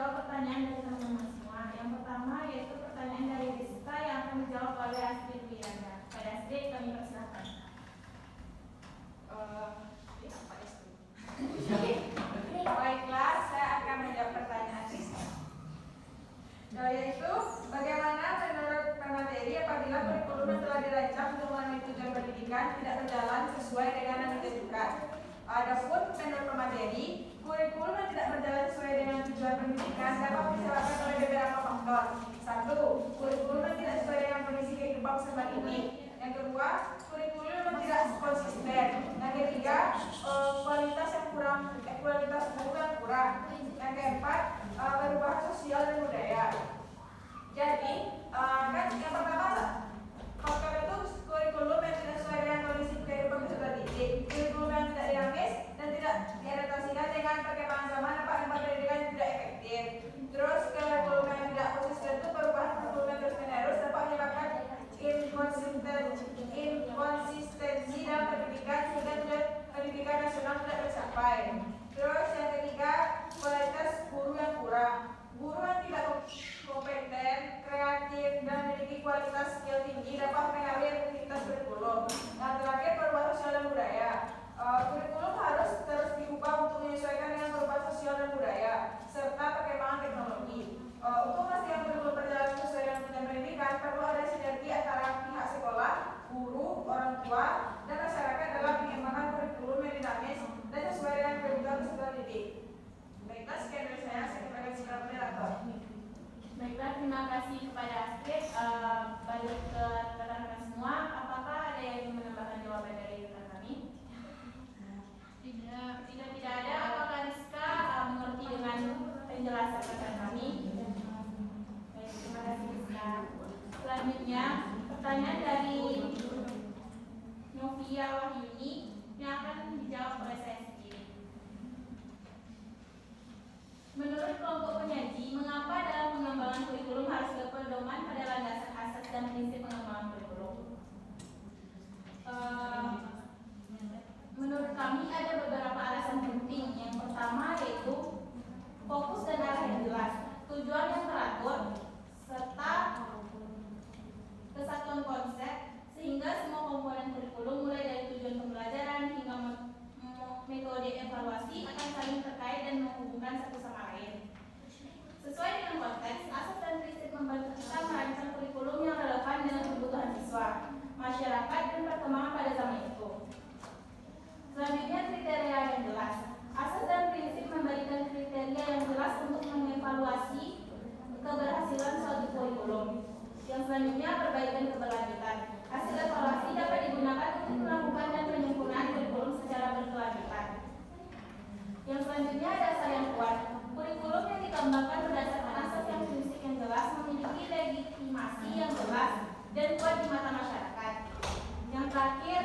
menjawab pertanyaan dari teman-teman semua. Yang pertama yaitu pertanyaan dari Rizka yang akan dijawab oleh Astrid Wiyanda. Pada Astrid kami persilahkan. Pak Istri. Baiklah, saya akan menjawab pertanyaan Rizka. Yaitu bagaimana menurut pemateri apabila kurikulum yang telah dirancang untuk memenuhi tujuan pendidikan tidak berjalan sesuai dengan yang ditentukan. Adapun menurut pemateri, kurikulum yang tidak berjalan sesuai dengan tujuan pendidikan dapat disebabkan oleh beberapa faktor. 1. Kurikulum yang tidak sesuai dengan kondisi kehidupan peserta didik. Yang kedua, kurikulum yang tidak konsisten. Yang ketiga, kualitas guru yang kurang. Yang keempat, perubahan sosial dan budaya. Jadi, kan yang pertama faktor itu kurikulum yang tidak sesuai dengan kondisi kehidupan peserta didik, kurikulum yang tidak dinamis dan tidak diadaptasikan dengan perkembangan zaman dapat membuat pendidikan yang tidak efektif. Terus kurikulum yang tidak konsisten itu perubahan kurikulum yang terus menerus dapat menyebabkan inkonsistensi dalam pendidikan sehingga tujuan pendidikan nasional tidak tercapai. Terus yang ketiga, kualitas guru yang kurang. Guru yang tidak kompeten, kreatif, dan memiliki kualitas skill tinggi dapat mempengaruhi efektivitas kurikulum. Yang terakhir, perubahan sosial dan budaya. Kurikulum harus terus diubah untuk menyesuaikan dengan perubahan sosial dan budaya serta perkembangan teknologi. Untuk memastikan kurikulum berjalan sesuai dengan tujuan pendidikan, perlu ada sinergi antara pihak sekolah, guru, orang tua, dan masyarakat dalam mengembangkan kurikulum yang dinamis dan sesuai dengan kebutuhan peserta didik. Baiklah, sekian dari saya kembali kepada moderator. Baiklah, terima kasih kepada Astrid. Balik ke rekan-rekan semua, apakah ada yang ingin menambahkan jawaban dari rekan kami? Tidak ada. Apakah Rizka mengerti dengan penjelasan rekan kami? Baik, terima kasih Rizka. Selanjutnya, pertanyaan dari Novia Wahyuni yang akan dijawab oleh saya sendiri. Menurut kelompok penyaji, mengapa dalam pengembangan kurikulum harus berpedoman pada landasan asas dan prinsip pengembangan kurikulum? Menurut kami ada beberapa alasan penting. Yang pertama yaitu fokus dan arah yang jelas, tujuan yang teratur, serta kesatuan konsep, sehingga semua komponen kurikulum mulai dari tujuan pembelajaran hingga metode evaluasi akan saling terkait dan menghubungkan satu sama lain. Sesuai dengan konteks, asas dan prinsip membantu kita merancang kurikulum yang relevan dengan kebutuhan siswa, masyarakat, dan perkembangan pada zaman itu. Selanjutnya, kriteria yang jelas. Asas dan prinsip memberikan kriteria yang jelas untuk mengevaluasi keberhasilan suatu kurikulum. Yang selanjutnya, perbaikan keberlanjutan. Hasil evaluasi dapat digunakan untuk melakukan dan penyempurnaan kurikulum secara berkelanjutan. Yang selanjutnya, dasar yang kuat. Kurikulum yang dikembangkan berdasarkan asas yang prinsip yang jelas memiliki legitimasi yang jelas dan kuat di mata masyarakat. Yang terakhir,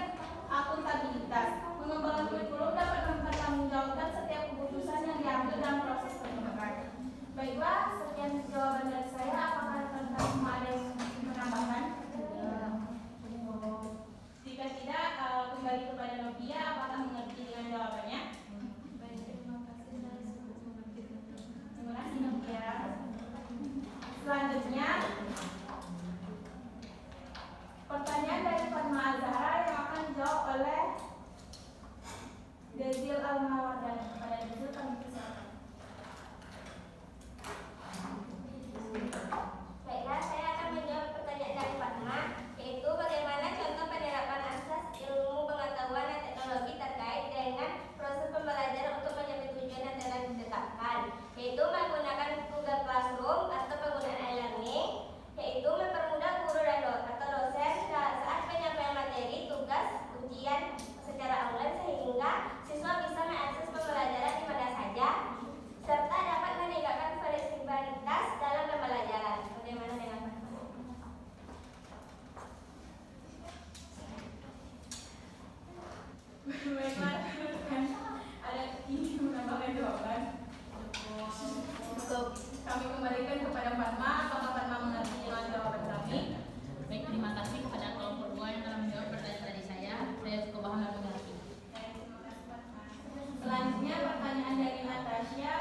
akuntabilitas. Mengembangkan kurikulum dapat mempertanggungjawabkan setiap keputusan yang diambil dalam proses pengembangan. Baiklah, sekian jawaban dari saya. Apakah rekan-rekan semua ada yang menambahkan? Jika tidak, kembali kepada Novia. Apakah mengerti dengan jawabannya? Baik, terima kasih Novia. Selanjutnya, pertanyaan dari Fatma Azhara yang akan dijawab oleh Dezil Al-Mawardan. Pada Dezil kami persilakan. Baiklah, saya akan menjawab pertanyaan dari Fatma, yaitu bagaimana contoh penerapan asas ilmu pengetahuan dan teknologi terkait dengan proses pembelajaran untuk mencapai tujuan yang telah ditetapkan, yaitu menggunakan Google Classroom atau penggunaan e-learning, yaitu mempermudah guru dan atau dosen saat penyampaian materi, tugas, ujian secara online sehingga siswa bisa mengakses pembelajaran di mana saja, serta dapat meningkatkan fleksibilitas dalam pembelajaran. Bagaimana dengan Baiklah, ada ingin menambahkan jawaban? Untuk kami kembalikan kepada Fatma. Apakah Fatma mengerti dengan jawaban kami? Baik, terima kasih kepada kelompok 2 yang telah menjawab pertanyaan dari saya. Saya cukup paham dan mengerti. Selanjutnya pertanyaan dari Natasha